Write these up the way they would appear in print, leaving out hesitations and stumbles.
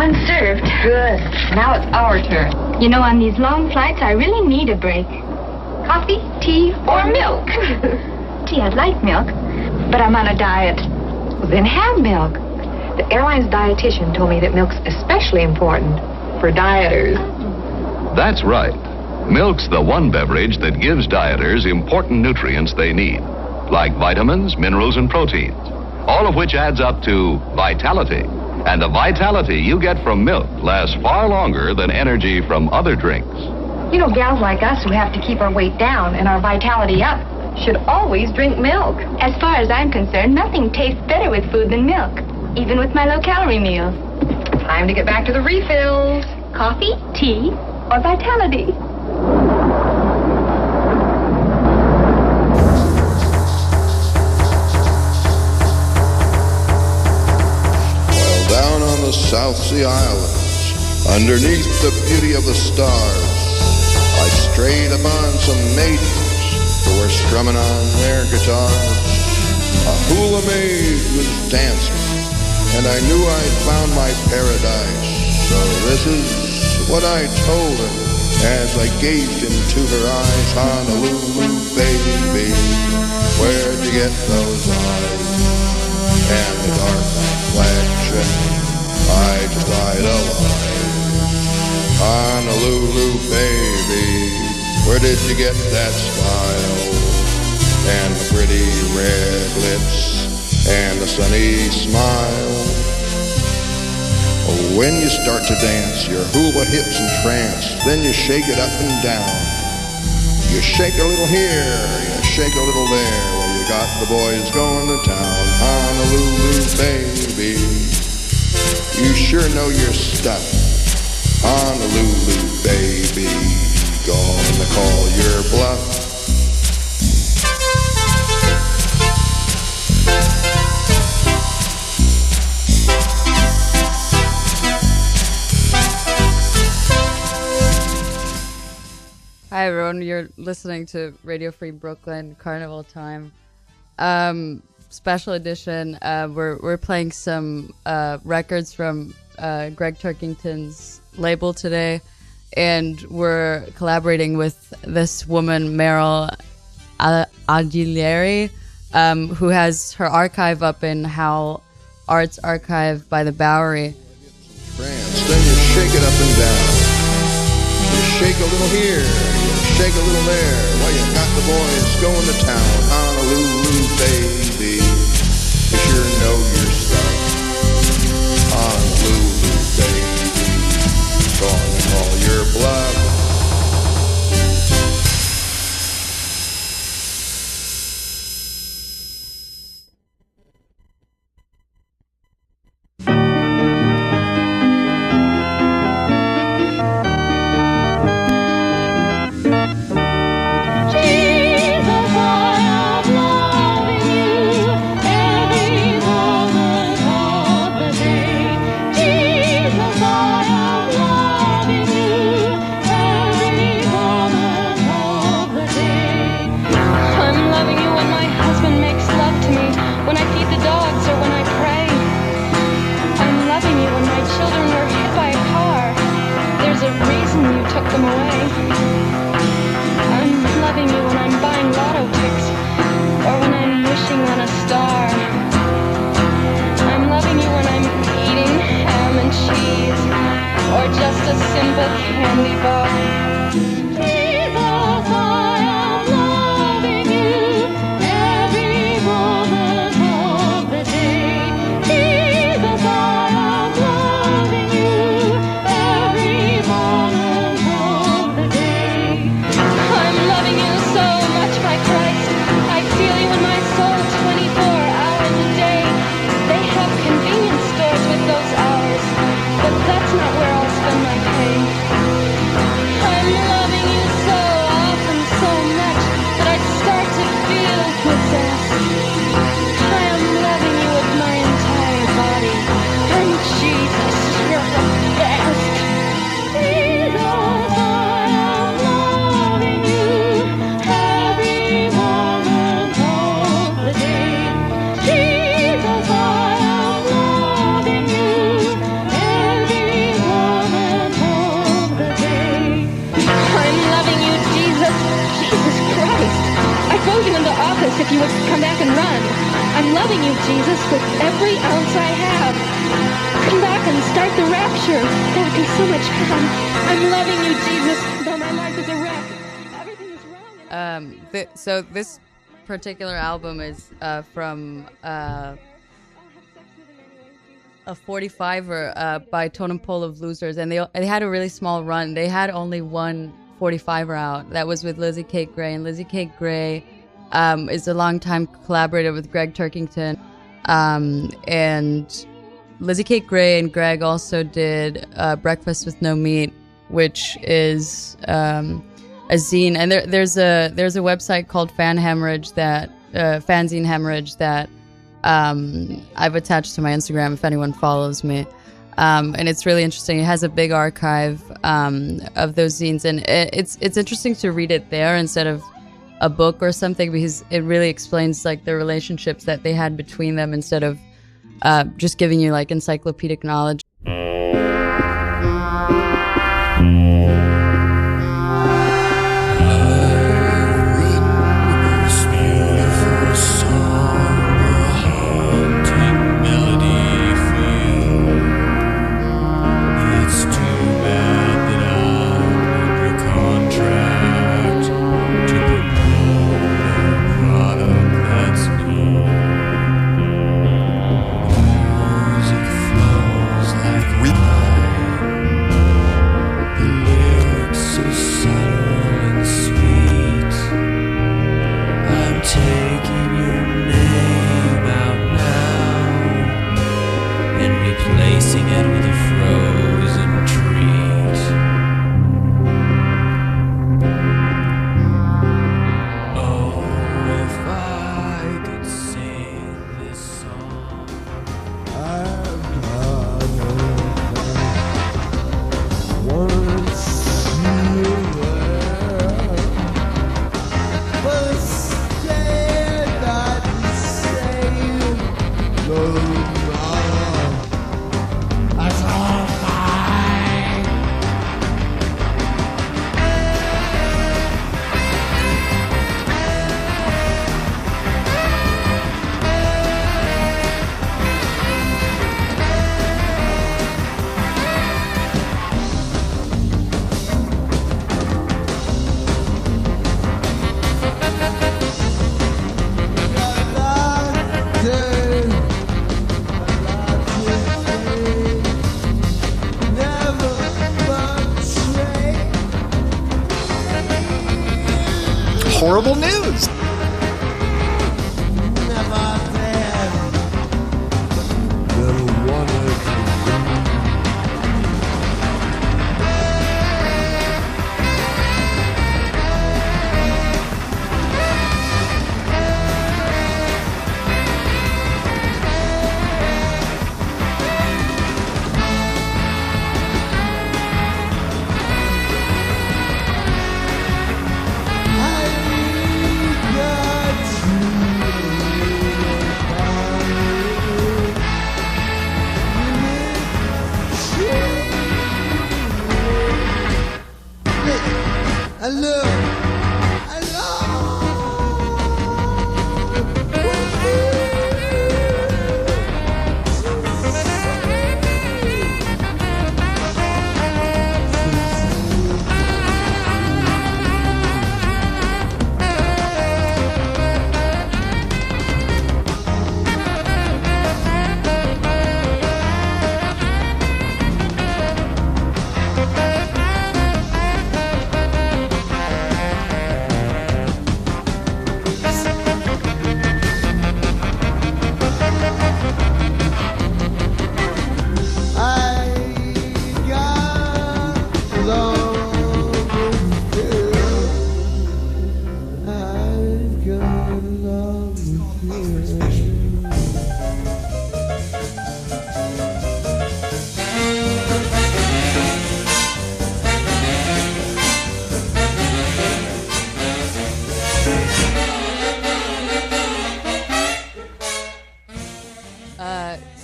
Everyone's served. Good. Now it's our turn. You know, on these long flights, I really need a break. Coffee, tea, or milk? Tea, I'd like milk, but I'm on a diet. Well, then have milk. The airline's dietitian told me that milk's especially important for dieters. That's right. Milk's the one beverage that gives dieters important nutrients they need, like vitamins, minerals, and proteins, all of which adds up to vitality. And the vitality you get from milk lasts far longer than energy from other drinks. You know, gals like us who have to keep our weight down and our vitality up should always drink milk. As far as I'm concerned, nothing tastes better with food than milk, even with my low-calorie meals. Time to get back to the refills. Coffee, tea, or vitality? Down on the South Sea Islands, underneath the beauty of the stars, I strayed upon some maidens who were strumming on their guitars. A hula maid was dancing, and I knew I'd found my paradise. So this is what I told her as I gazed into her eyes. Honolulu, baby, where'd you get those eyes? And the dark complexion, I just idolize. Honolulu, baby, where did you get that style? And the pretty red lips and the sunny smile. Oh, when you start to dance, your hula hips entrance, then you shake it up and down. You shake a little here, you shake a little there. Well, you got the boys going to town. Honolulu, baby, you sure know your stuff. Honolulu, baby, gonna call your bluff. Hi everyone, you're listening to Radio Free Brooklyn Carnival Time. Special edition. We're playing some records from Greg Turkington's label today, and we're collaborating with this woman, Meryl Aguilera, who has her archive up in Howl Arts Archive by the Bowery. France, then you shake it up and down. You shake a little here, you shake a little there. Well, you got the boys going to town. Honolulu, baby, you sure know your stuff. Honolulu, baby, gonna call your bluff. That's not where I'll spend my pay. if you would come back and run. I'm loving you, Jesus, with every ounce I have. Come back and start the rapture. That would be so much fun. I'm loving you, Jesus, though my life is a wreck. Everything is wrong. So this particular album is from a 45er by Totem Pole of Losers, and they had a really small run. They had only one 45er out. That was with Lizzie Kate Gray, and Lizzie Kate Gray is a longtime collaborator with Greg Turkington, and Lizzie Kate Gray and Greg also did Breakfast with No Meat, which is a zine, and there's a website called Fanzine Hemorrhage that I've attached to my Instagram if anyone follows me, and it's really interesting. It has a big archive of those zines, and it's interesting to read it there instead of a book or something, because it really explains like the relationships that they had between them instead of just giving you like encyclopedic knowledge. Horrible news.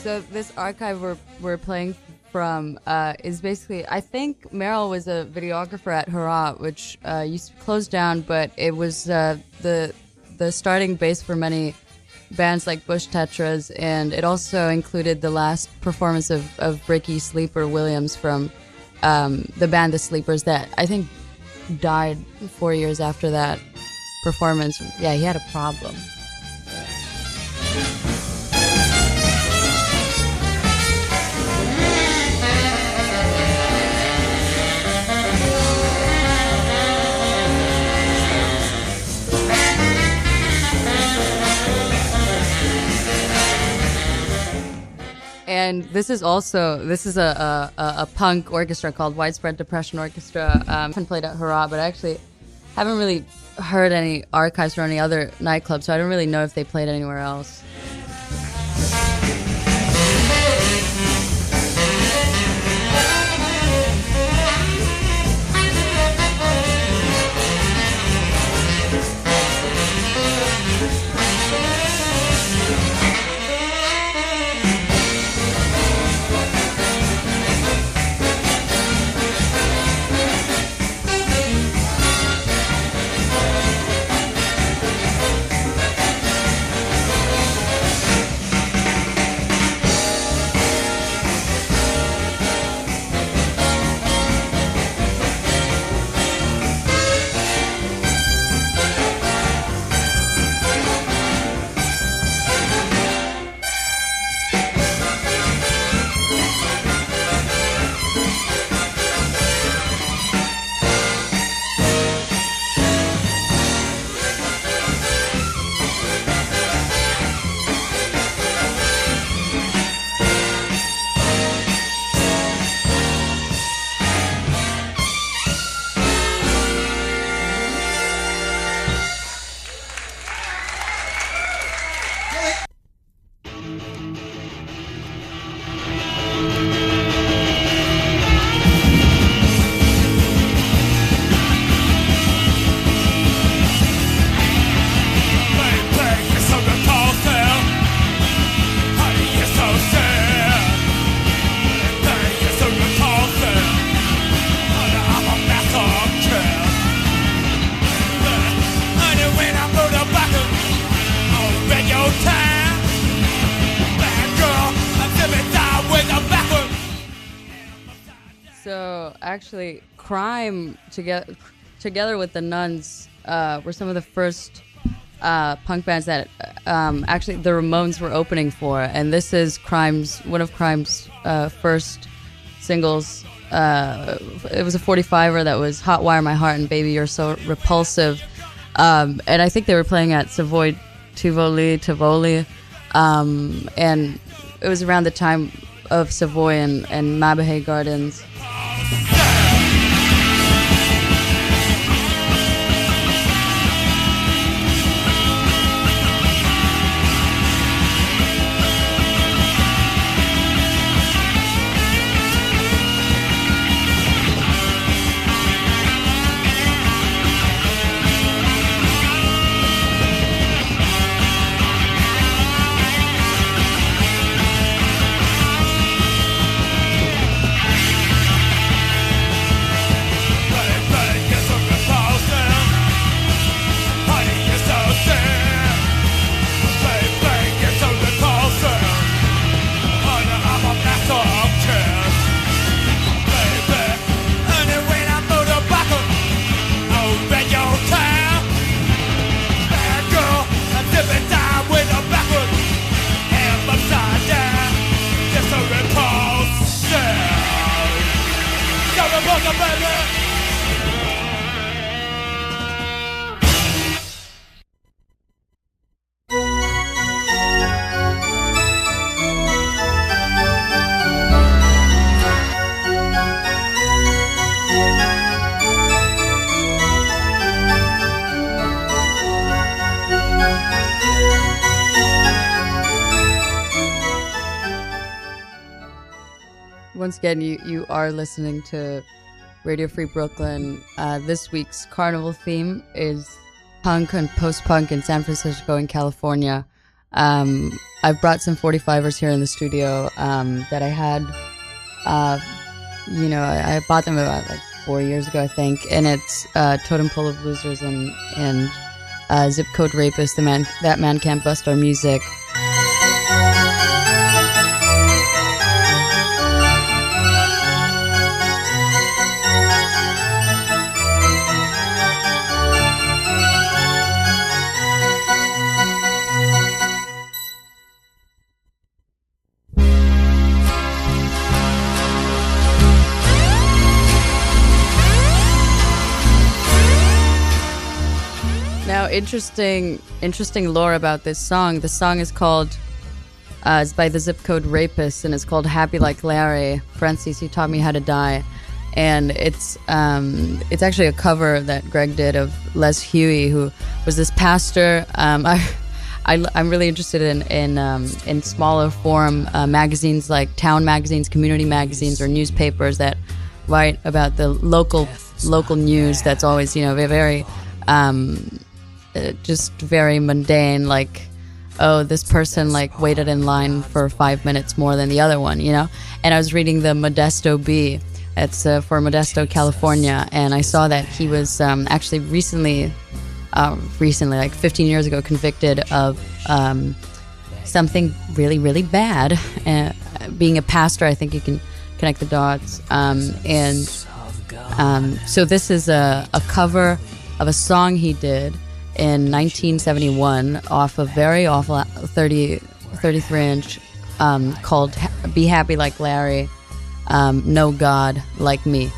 So this archive we're playing from is basically, I think Meryl was a videographer at 𝓵𝓷𝓷𝓴𝓼, which used to close down, but it was the the starting base for many bands like Bush Tetras, and it also included the last performance of Bricky Sleeper Williams from the band The Sleepers that I think died 4 years after that performance. Yeah, he had a problem. And this is a punk orchestra called Widespread Depression Orchestra. Often played at 𝓵𝓷𝓷𝓴𝓼, but I actually haven't really heard any archives for any other nightclubs, so I don't really know if they played anywhere else. So actually, Crime together with the Nuns were some of the first punk bands that actually the Ramones were opening for, and this is one of Crime's first singles. It was a 45er that was Hot Wire My Heart and Baby You're So Repulsive, and I think they were playing at Savoy Tivoli, and it was around the time of Savoy and Mabuhay Gardens. Once again, you are listening to Radio Free Brooklyn. This week's Carnival theme is punk and post-punk in San Francisco and California. I've brought some 45ers here in the studio that I had. I bought them about 4 years ago, I think, and it's Totem Pole of Losers and Zip Code Rapist, That Man Can't Bust Our Music. Now, interesting lore about this song. The song is called, it's by the Zip Code Rapist, and it's called Happy Like Larry, parentheses, He Taught Me How to Die. And it's actually a cover that Greg did of Les Huey, who was this pastor. I'm really interested in smaller form magazines like town magazines, community magazines, or newspapers that write about the local news. That's always, very just very mundane, like, oh, this person like waited in line for 5 minutes more than the other one, And I was reading the Modesto Bee. It's for Modesto, California, and I saw that he was actually recently, like 15 years ago, convicted of something really, really bad. Being a pastor, I think you can connect the dots. So this is a cover of a song he did in 1971 off a very awful 33-inch called Be Happy Like Larry, No God Like Me.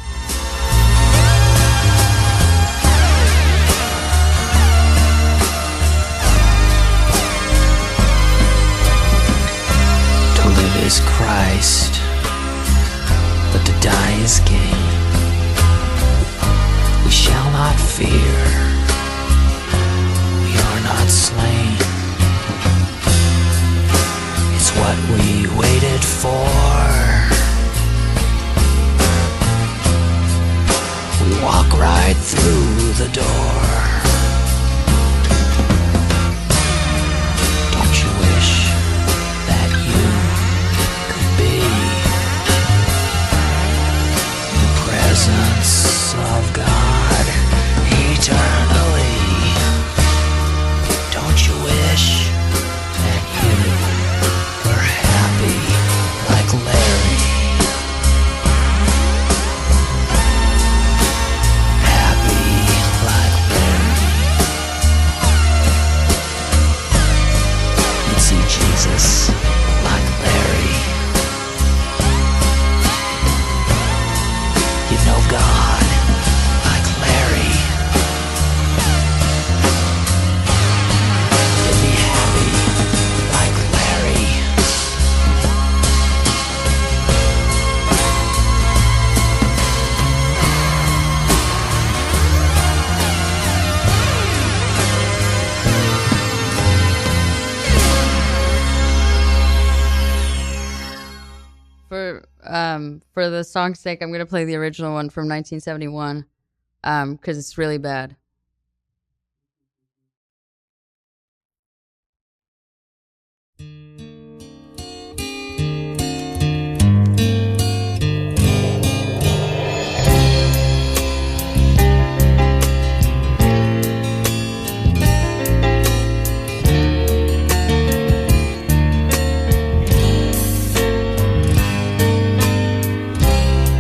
To live is Christ, but to die is gain. We shall not fear, we are not slain. It's what we waited for. We walk right through the door. Don't you wish that you could be in the presence of God eternally? Don't you wish that you were happy like Larry? Happy like Larry. You'd see Jesus like Larry. You'd know God like Larry. You'd be happy like Larry. For the song's sake, I'm gonna play the original one from 1971, because it's really bad.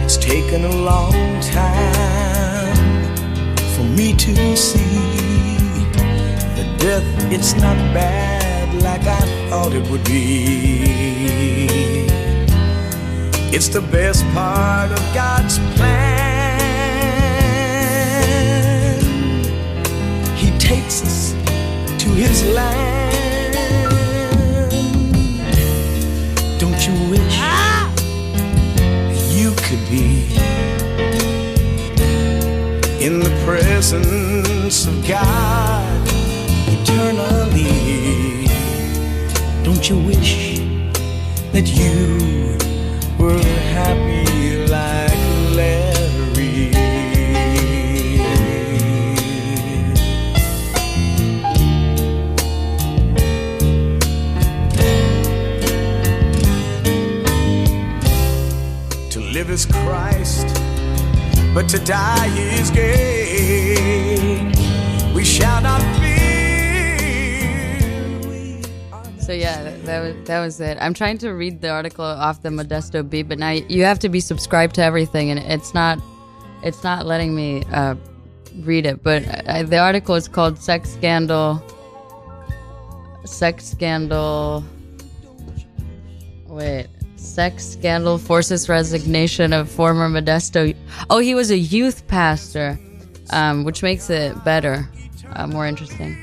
It's taken a long time for me to see that death, it's not bad like I thought it would be. It's the best part of God's plan. He takes us to His land. Don't you wish you could be in the presence of God eternally? Don't you wish that you were happy like Larry? To live is Christ, but to die is gain. We shall not fear, Yeah, that was it. I'm trying to read the article off the Modesto Beat, but now you have to be subscribed to everything, and it's not letting me read it. But the article is called Sex Scandal. Wait. Sex scandal forces resignation of former Modesto. Oh, he was a youth pastor, which makes it better, more interesting.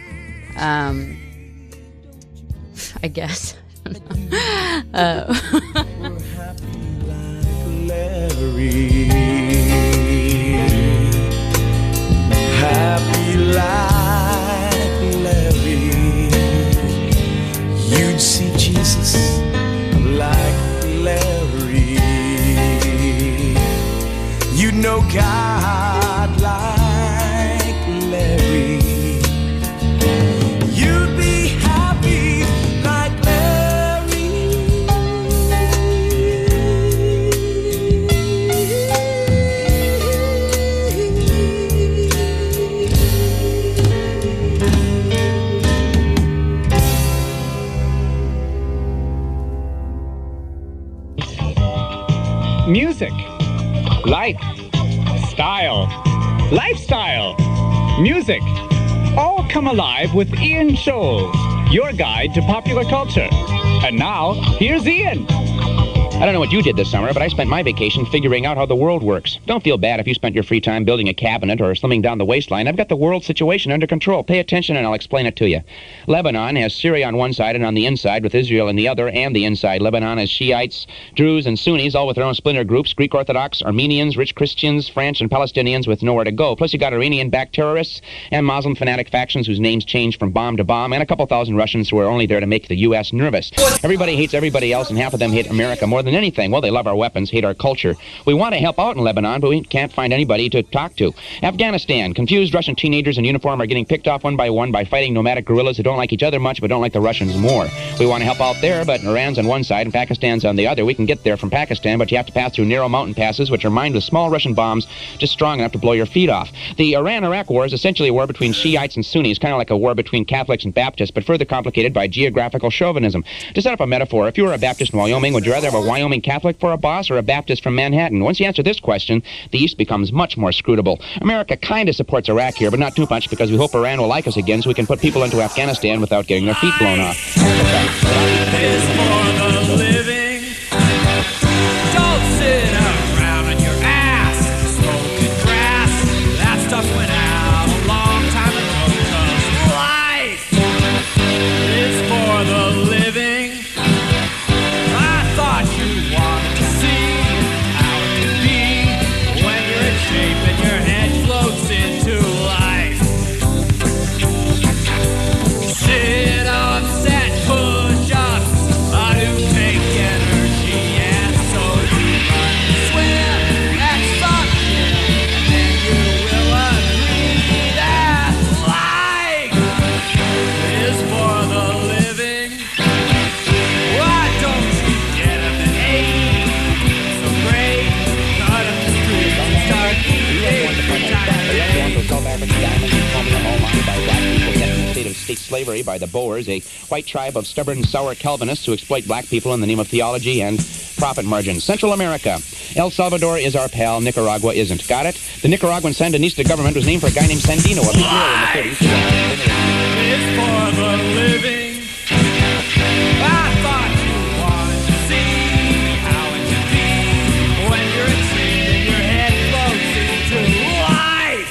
I guess. Happy like Larry. You'd see Jesus like Larry. You know God like Larry. You'd be happy like Larry. Music, life, style, lifestyle, music, all come alive with Ian Scholes, your guide to popular culture. And now, here's Ian. I don't know what you did this summer, but I spent my vacation figuring out how the world works. Don't feel bad if you spent your free time building a cabinet or slimming down the waistline. I've got the world situation under control. Pay attention and I'll explain it to you. Lebanon has Syria on one side and on the inside with Israel on the other and the inside. Lebanon has Shiites, Druze, and Sunnis, all with their own splinter groups, Greek Orthodox, Armenians, rich Christians, French, and Palestinians with nowhere to go. Plus you got Iranian-backed terrorists and Muslim fanatic factions whose names change from bomb to bomb, and a couple thousand Russians who are only there to make the U.S. nervous. Everybody hates everybody else, and half of them hate America more than anything. Well, they love our weapons, hate our culture. We want to help out in Lebanon, but we can't find anybody to talk to. Afghanistan. Confused Russian teenagers in uniform are getting picked off one by one by fighting nomadic guerrillas who don't like each other much but don't like the Russians more. We want to help out there, but Iran's on one side and Pakistan's on the other. We can get there from Pakistan, but you have to pass through narrow mountain passes, which are mined with small Russian bombs just strong enough to blow your feet off. The Iran-Iraq war is essentially a war between Shiites and Sunnis, kind of like a war between Catholics and Baptists, but further complicated by geographical chauvinism. To set up a metaphor, if you were a Baptist in Wyoming, would you rather have a Wyoming Catholic for a boss or a Baptist from Manhattan? Once you answer this question, the East becomes much more scrutable. America kind of supports Iraq here, but not too much because we hope Iran will like us again so we can put people into Afghanistan without getting their feet blown off. Is for the living. Don't sit around on your ass smoking grass. That stuff went out a long time ago. 'Cause life is for the living. I thought you wanted to see how it could be when you're in shape and your head floats into life. Sit up, set, push ups. I do take energy, and so you run, swim, and suction, and then you will agree that life is for the living. Why don't you get up at 8? So great, cut up the street and start State slavery by the Boers, a white tribe of stubborn, sour Calvinists who exploit black people in the name of theology and profit margins. Central America. El Salvador is our pal, Nicaragua isn't. Got it? The Nicaraguan Sandinista government was named for a guy named Sandino, a big hero in the 30s. It's for the living. I thought you wanted to see how it could be when you're in shape and your head floats into life.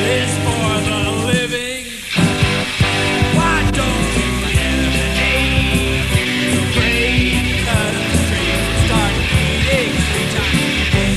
It's for the living. Why don't you get up at 8? So great, cut up the trees and start eating 3 times a day.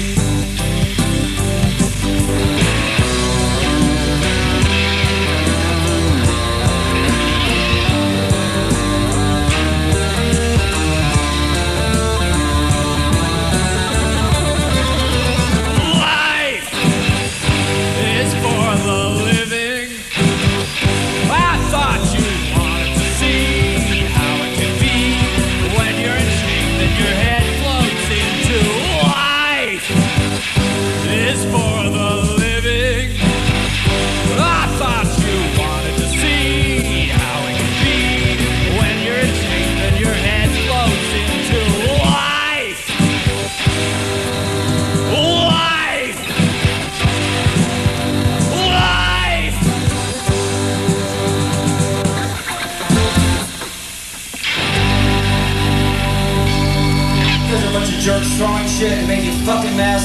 jerks throwing shit and making a fucking mess.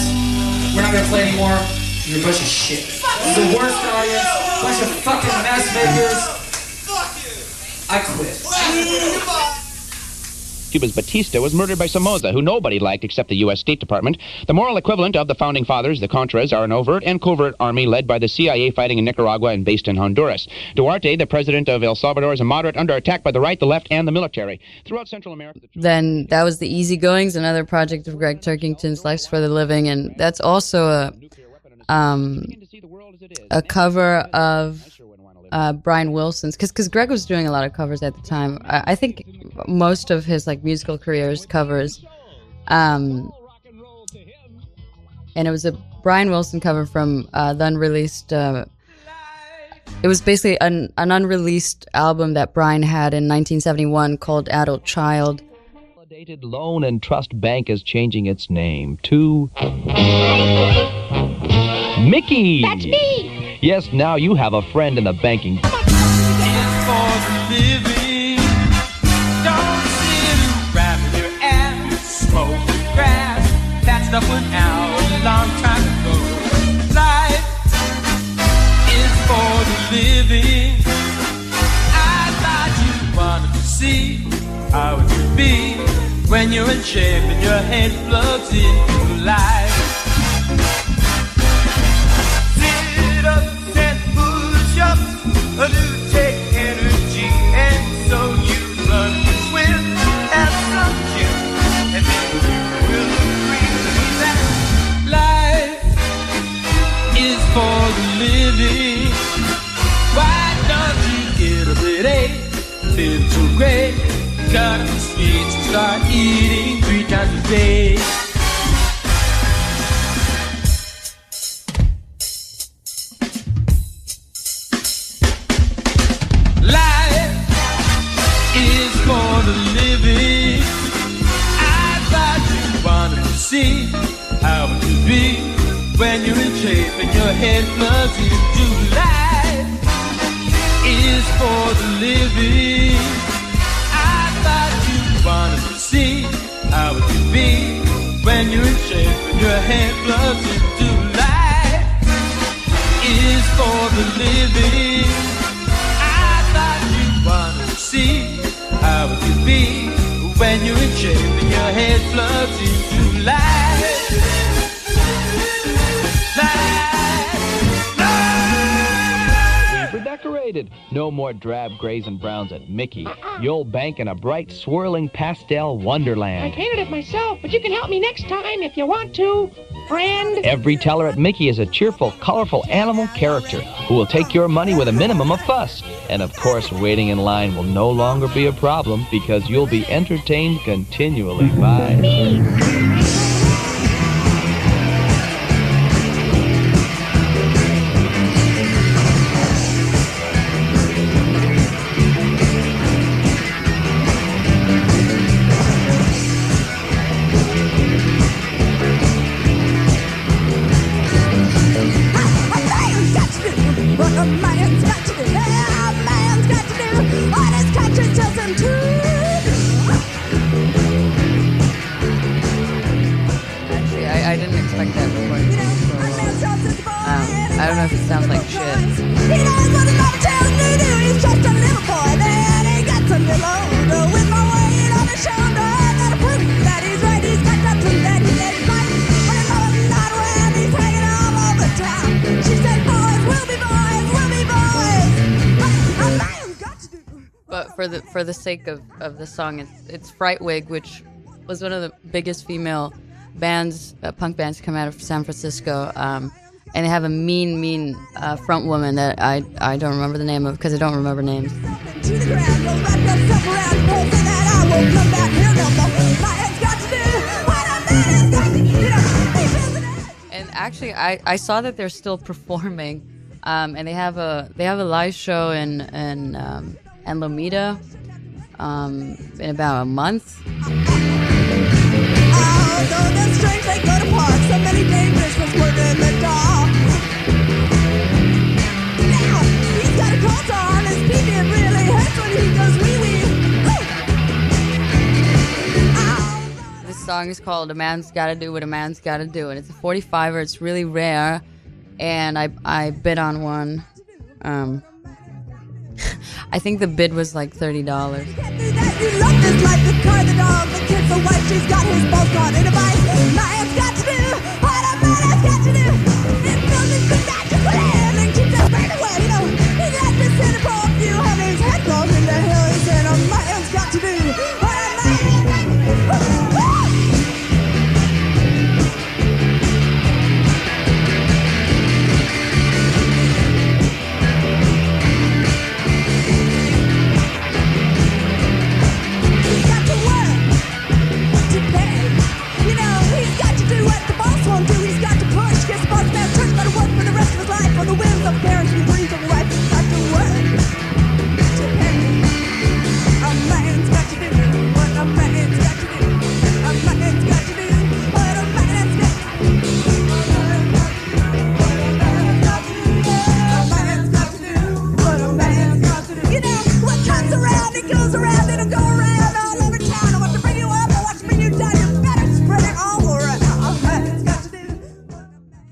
We're not gonna play anymore. You're a bunch of shit. It's the worst audience. Bunch of fucking mess makers. I quit. Cuba's Batista was murdered by Somoza, who nobody liked except the U.S. State Department. The moral equivalent of the Founding Fathers, the Contras, are an overt and covert army led by the CIA fighting in Nicaragua and based in Honduras. Duarte, the president of El Salvador, is a moderate under attack by the right, the left, and the military. Throughout Central America... Then that was The Easygoings, another project of Greg Turkington's Lives for the Living, and that's also a cover of Brian Wilson's, because Greg was doing a lot of covers at the time. I think most of his like musical career is covers, and it was a Brian Wilson cover from the unreleased. It was basically an unreleased album that Brian had in 1971 called Adult Child. Consolidated Loan and Trust Bank is changing its name to Mickey. That's me. Yes, now you have a friend in the banking. For the living, don't sit around your ass, smoke grass. That stuff went out a long time ago. Life is for the living. I thought you wanted to see how it would be when you're in shape and your head plugs into life. Do take energy, and so you run and swim, have some gym, and then you will agree that life is for the living. Why don't you get a bit live so great, cut the sweets and start eating 3 times a day? See how it could be when you're in shape and your head plugs into life is for the living. I thought you wanted to see how it could be when you're in shape and your head plugs into life is for the living. I thought you wanted to see how it could be when you're in shape and your head plugs into life. We're decorated. No more drab grays and browns at Mickey. You'll bank in a bright, swirling pastel wonderland. I painted it myself, but you can help me next time if you want to, friend. Every teller at Mickey is a cheerful, colorful animal character who will take your money with a minimum of fuss. And of course, waiting in line will no longer be a problem because you'll be entertained continually by me. I don't know if it sounds like shit. He knows what his mama tells me to do. He's just a little boy, then he gets a little older. With my weight on his shoulder, I gotta prove that he's right. He's got guts and that he is right. But his mama's not around. He's hanging all over town. She said, boys will be boys, will be boys. A man's got to do. But for the sake of the song, it's Frightwig, which was one of the biggest female bands, punk bands, to come out of San Francisco. And they have a mean front woman that I don't remember the name of because I don't remember names. And actually, I saw that they're still performing, and they have a live show in Lomita in about a month. Although they're strange, they go to park. So many dangerous was put in the dark. Now, he's got a coat on his peepee. It really hurts when he goes wee-wee. This song is called "A Man's Gotta Do What a Man's Gotta Do," and it's a 45er. It's really rare, and I bid on one. I think the bid was like $30. You love this life, the car, the dog, the kid, the wife. She's got his balls caught in a vice. Man's got to do what a man has got to do. It fills his good magical hand and keeps that brain away. You know, he's had this in for a few, and his head goes into hell. He said a man's got to do what a man.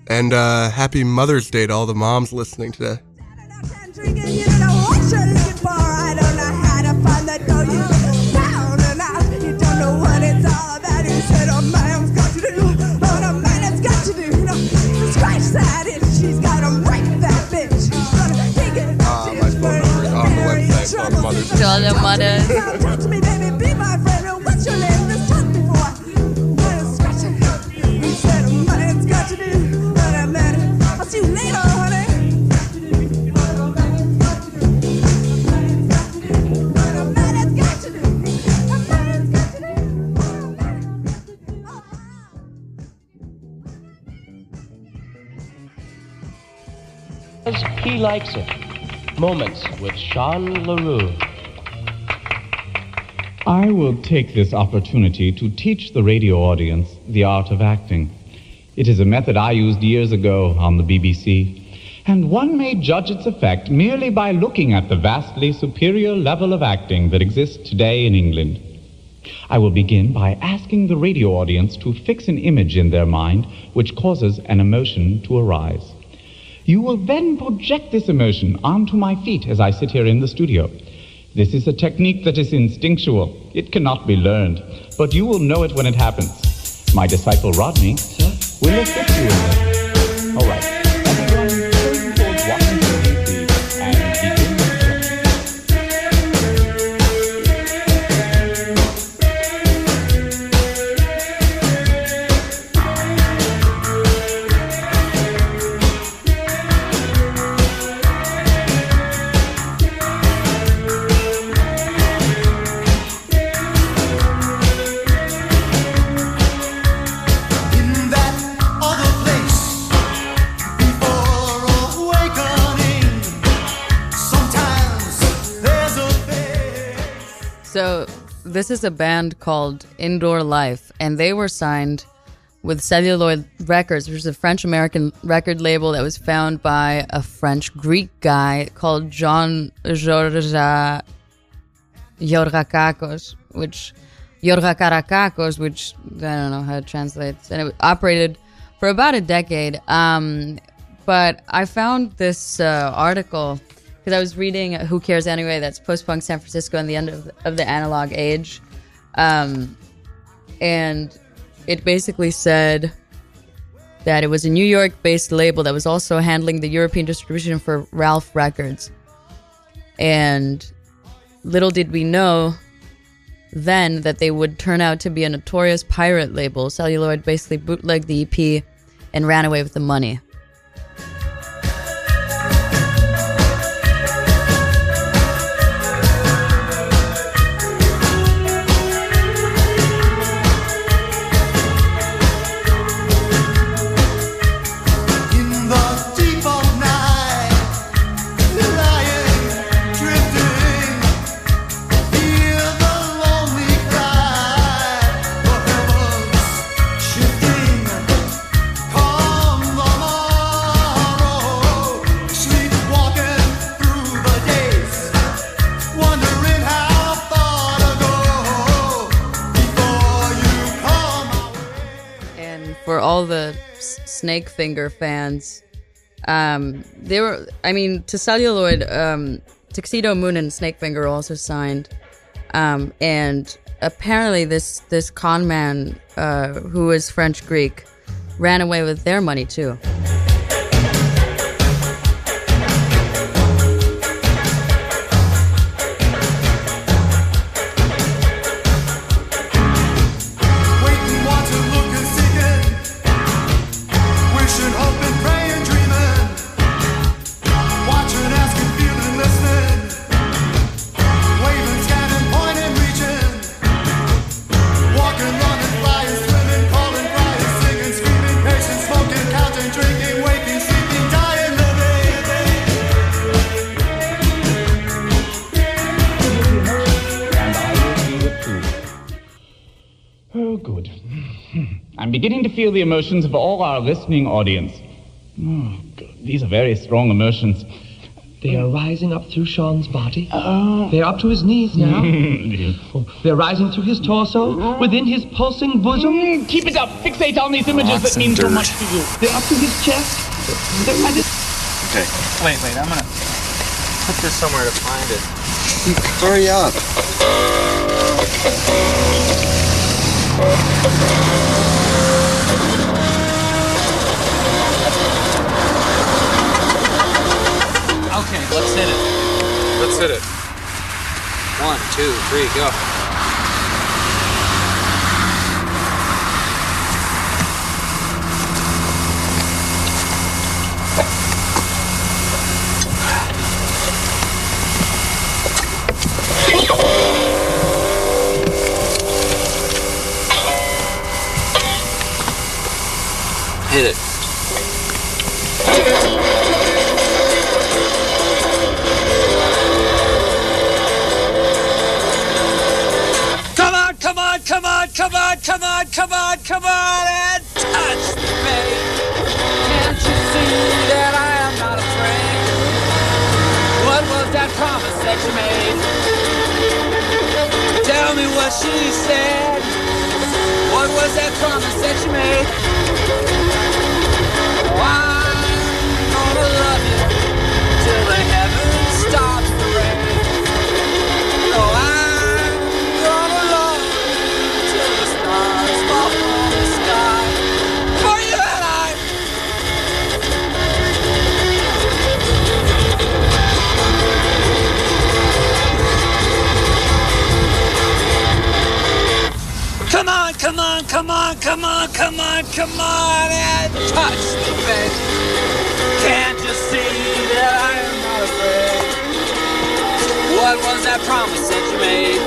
And happy Mother's Day to all the moms listening today. My phone number is on the website for all the mothers. To all the mothers. Talk to me, baby, be my friend. What's your name? Let's talk before he said a man's got to do what a man. I'll see you later, honey. What a man's got to do. A man's got to do. He likes it. Moments with Sean LaRue. I will take this opportunity to teach the radio audience the art of acting. It is a method I used years ago on the BBC, and one may judge its effect merely by looking at the vastly superior level of acting that exists today in England. I will begin by asking the radio audience to fix an image in their mind which causes an emotion to arise. You will then project this emotion onto my feet as I sit here in the studio. This is a technique that is instinctual. It cannot be learned, but you will know it when it happens. My disciple Rodney will assist you in this. All right. Everyone turn towards Washington, D.C. and begin the So this is a band called Indoor Life, and they were signed with Celluloid Records, which is a French-American record label that was founded by a French-Greek guy called 𝓵𝓲𝓷𝓴𝓼, which I don't know how to translate. And it operated for about a decade. But I found this article because I was reading Who Cares Anyway, that's post-punk San Francisco and the end of the analog age. And it basically said that it was a New York-based label that was also handling the European distribution for Ralph Records. And little did we know then that they would turn out to be a notorious pirate label. Celluloid basically bootlegged the EP and ran away with the money. Come on. Snakefinger fans. They were, I mean, to Celluloid, Tuxedo Moon and Snakefinger also signed. And apparently this con man, who is French Greek, ran away with their money too. I'm beginning to feel the emotions of all our listening audience. Oh, God, these are very strong emotions. They are rising up through Sean's body. They're up to his knees now. They're rising through his torso, within his pulsing bosom. Keep it up. Fixate on these images that mean so much to you. They're up to his chest. Okay. Wait. I'm gonna put this somewhere to find it. Hurry up. Okay, let's hit it. Let's hit it. 1, 2, 3, go. Hit it. Come on and touch me. Can't you see that I am not afraid? What was that promise that you made? Tell me what she said. What was that promise that you made? Oh, I'm gonna love you till the heavens stops the rain. Oh, I'm gonna love you till the stars fall from the sky. For you and I. Come on, come on, come on, come on, come on, come on and touch me, babe. Can't you see that I am not afraid? What was that promise that you made?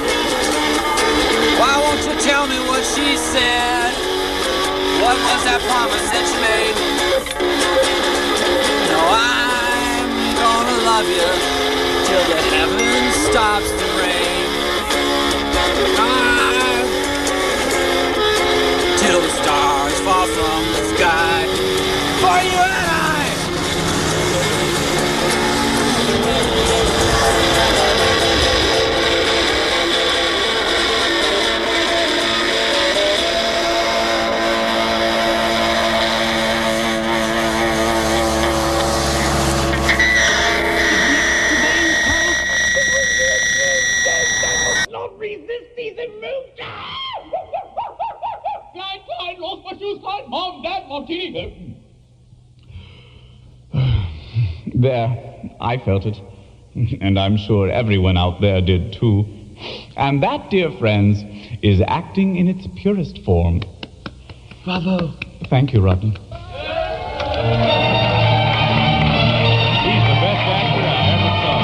Why won't you tell me what she said? What was that promise that you made? No, I'm gonna love you till the heavens stops the rain. Till the stars fall from the sky. For you and I. Not resist these emotions. Klein, los, was Klein, Mom, Dad, Martini. There, I felt it. And I'm sure everyone out there did too. And that, dear friends, is acting in its purest form. Bravo. Thank you, Rodney. He's the best actor I ever saw.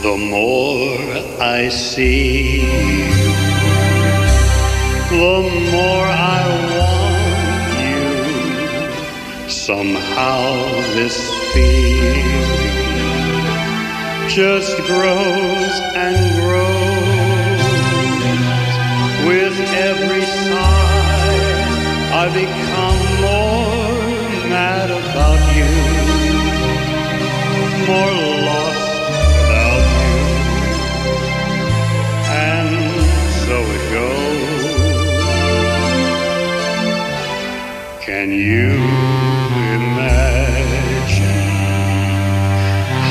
The more I see you, the more I want you. Somehow this feeling just grows and grows with every sigh I become more mad about you, more lost without you, and so it goes. Can you imagine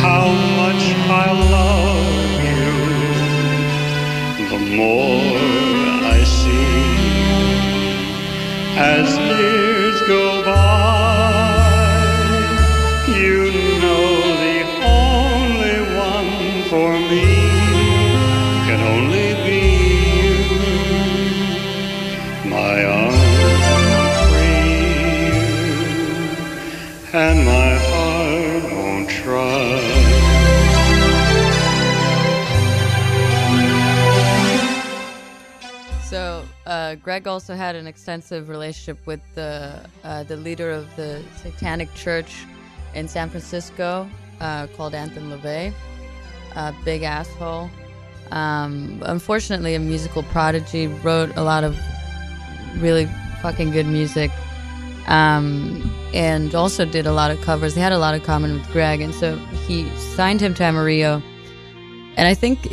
how much I love you? The more I see as years go by, you know the only one for me can only be you. My arms free you, and my heart won't try. So, Greg also had an extensive relationship with the leader of the Satanic Church in San Francisco, called Anton LaVey. Big asshole. Unfortunately, a musical prodigy, wrote a lot of really fucking good music, and also did a lot of covers. They had a lot of common with Greg, and so he signed him to Amarillo. And I think,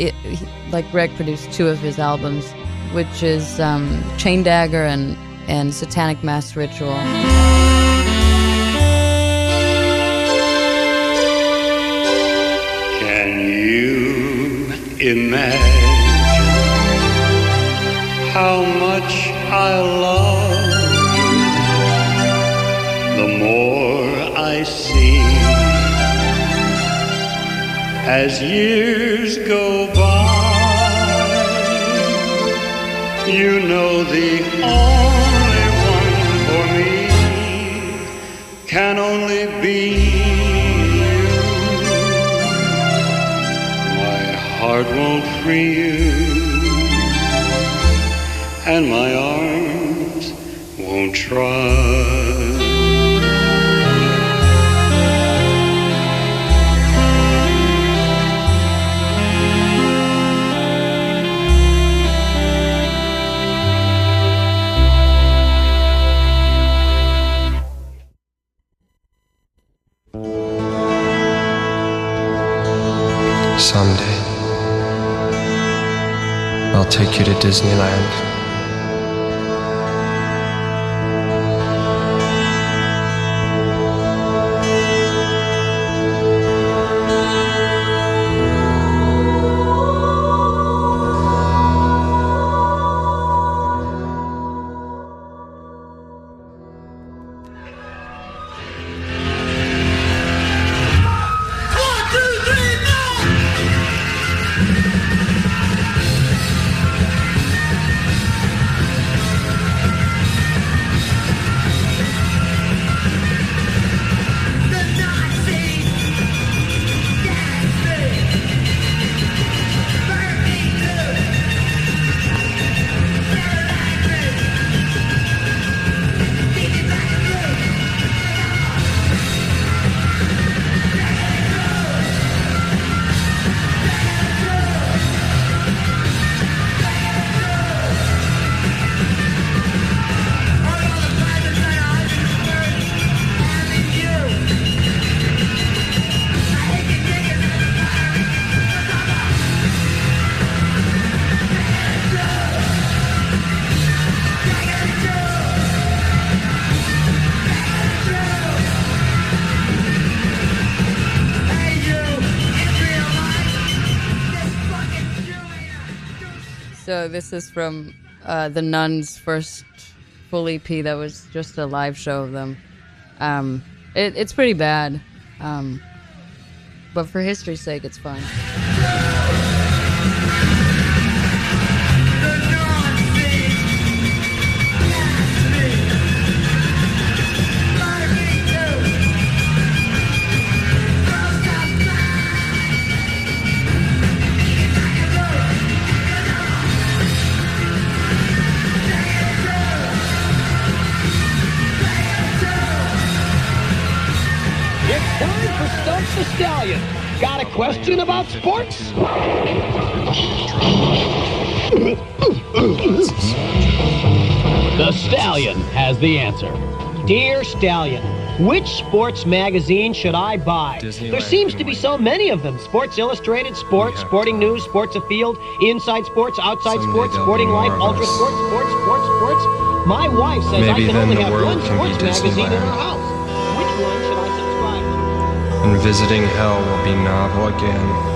like, Greg produced 2 of his albums, which is Chain Dagger and Satanic Mass Ritual. Can you imagine how much I love you? The more I see as years go by, you know the only one for me can only be you. My heart won't free you, and my arms won't try. Someday, I'll take you to Disneyland. So this is from the Nuns' first full EP that was just a live show of them. It's pretty bad, but for history's sake, it's fun. The Stallion. Got a question about sports? The The Stallion has the answer. Dear Stallion, which sports magazine should I buy? There seems to be so many of them. Sports Illustrated, Sports, Sporting News, Sports Afield, Inside Sports, Outside Sports, Sporting Life, Ultra Sports, Sports. My wife says I can only have one sports magazine in our house. Which one should I subscribe to? And visiting hell will be novel again.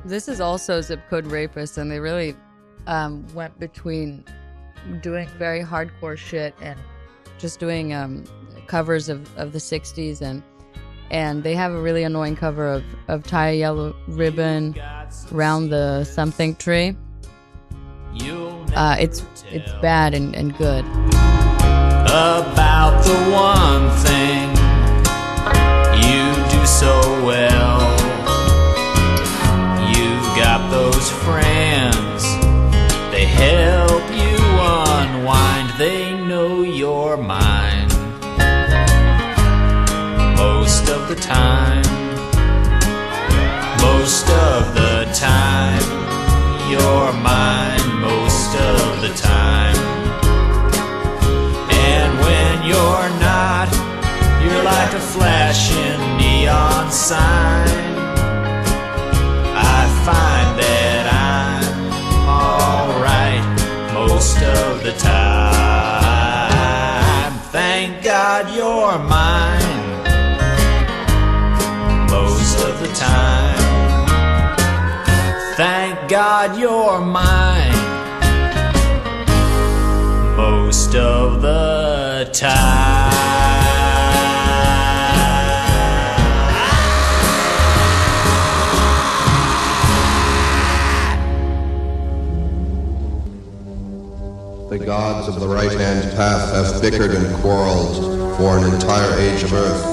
This is also 𝓵𝓲𝓷𝓴𝓼, and they really went between doing very hardcore shit and just doing covers of the 60s, and they have a really annoying cover of Tie a Yellow Ribbon Round the Something Tree. It's bad and good. About the one thing you do so well, got those friends, they help you unwind, they know your mind. Most of the time, your mind, most of the time. And when you're not, you're like a flashing neon sign. I find that I'm alright most of the time. Thank God you're mine most of the time. Thank God you're mine most of the time. The gods of the right-hand path have bickered and quarreled for an entire age of earth.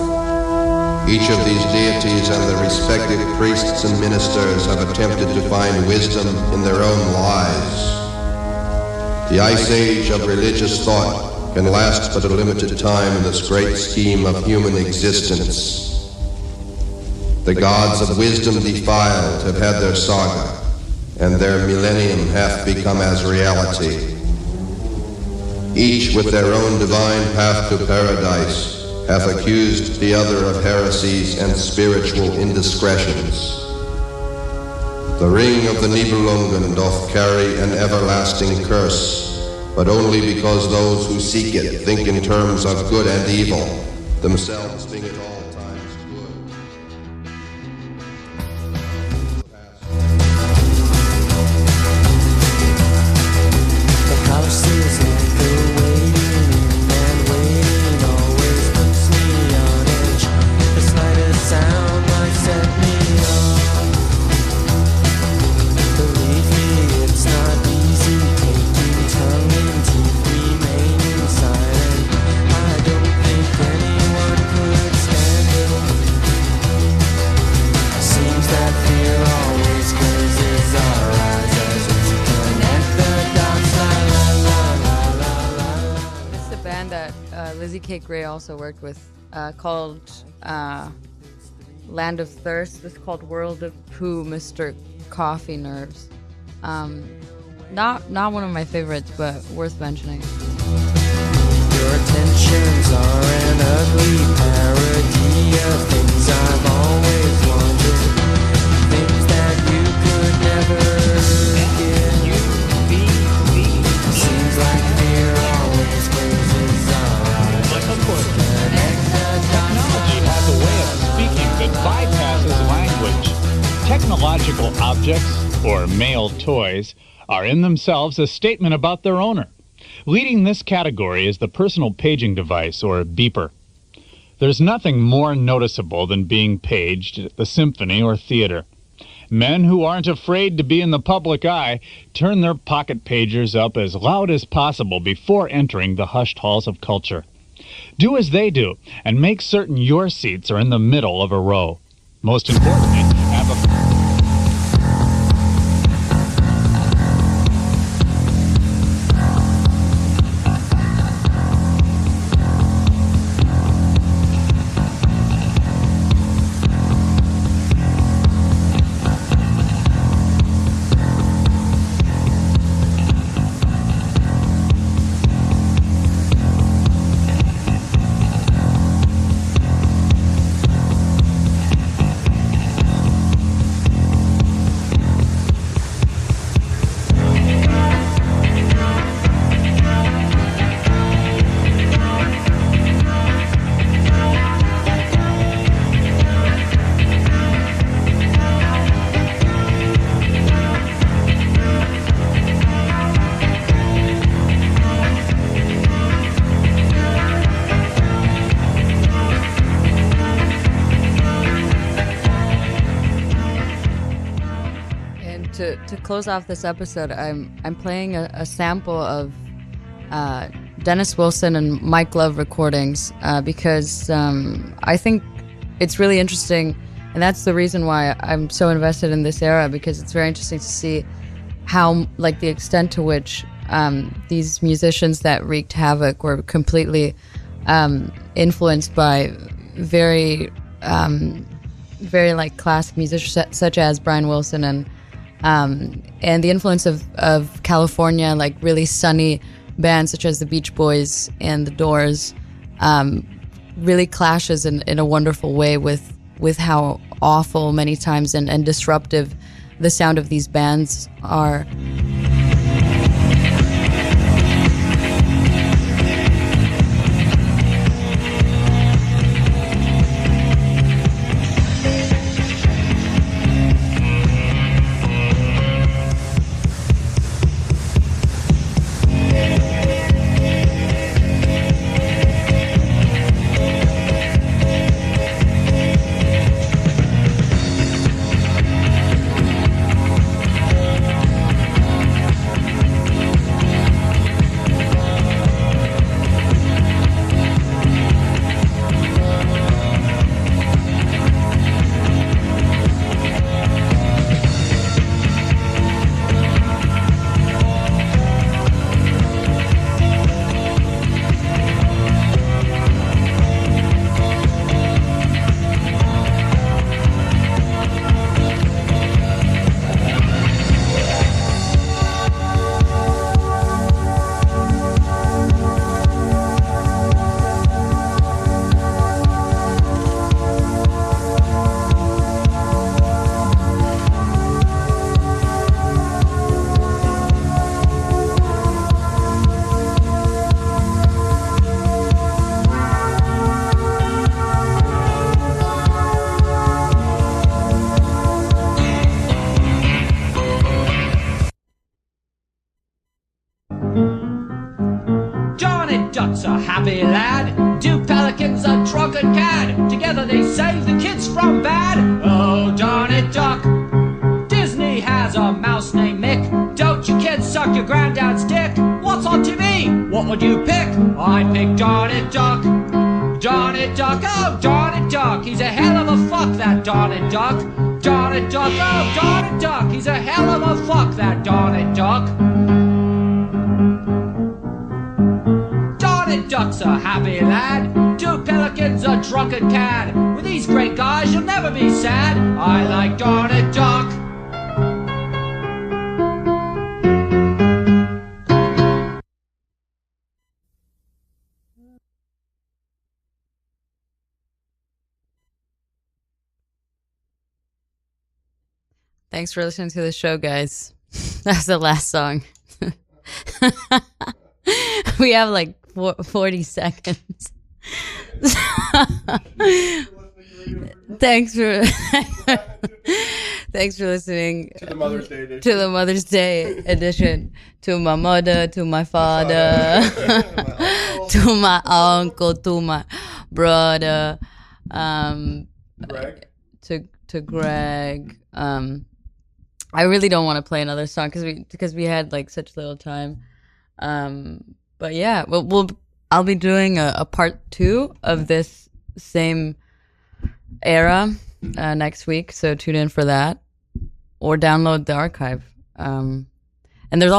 Each of these deities and their respective priests and ministers have attempted to find wisdom in their own lies. The ice age of religious thought can last but a limited time in this great scheme of human existence. The gods of wisdom defiled have had their saga, and their millennium hath become as reality. Each with their own divine path to paradise hath accused the other of heresies and spiritual indiscretions. The ring of the Nibelungen doth carry an everlasting curse, but only because those who seek it think in terms of good and evil, themselves being at all times good. The house is like the waiting and waiting always puts me on edge. The slightest sound might set me that Lizzie K. Gray also worked with called Land of Thirst. This is called World of Pooh, Mr. Coffee Nerves. Not one of my favorites, but worth mentioning. Your intentions are an ugly parody of things I've always wanted, things that you could never get. Seems like fear always closes our eyes. Technology has a way of speaking that bypasses language. Technological objects, or male toys, are in themselves a statement about their owner. Leading this category is the personal paging device, or beeper. There's nothing more noticeable than being paged at the symphony or theater. Men who aren't afraid to be in the public eye turn their pocket pagers up as loud as possible before entering the hushed halls of culture. Do as they do, and make certain your seats are in the middle of a row. Most importantly, have a... To close off this episode, I'm playing a sample of Dennis Wilson and Mike Love recordings because I think it's really interesting, and that's the reason why I'm so invested in this era, because it's very interesting to see how, like, the extent to which these musicians that wreaked havoc were completely influenced by very like classic musicians such as Brian Wilson and the influence of California, like really sunny bands such as the Beach Boys and the Doors, really clashes in a wonderful way with how awful many times and disruptive the sound of these bands are. Duck's a happy lad, two pelicans a drunken cad, together they save the kids from bad. Oh, darn it, Duck. Disney has a mouse named Mick. Don't you kids suck your granddad's dick? What's on TV? What would you pick? I'd pick Darn It Duck. Darn it, Duck. Oh, darn it, Duck. He's a hell of a fuck, that Darn It Duck. Darn it, Duck. Oh, darn it, Duck. He's a hell of a fuck, that Darn It Duck. ducks a happy lad, 2 pelicans a drunken cad. With these great guys you'll never be sad. I like darn it duck. Thanks for listening to the show, guys. That's the last song. We have like 40 seconds. Thanks for listening to the Mother's Day edition. To the Mother's Day edition. To my mother, to my father, to my uncle, to my brother, Greg. To Greg. I really don't want to play another song because we had like such little time. But yeah, I'll be doing a part 2 of this same era next week, so tune in for that or download the archive. And there's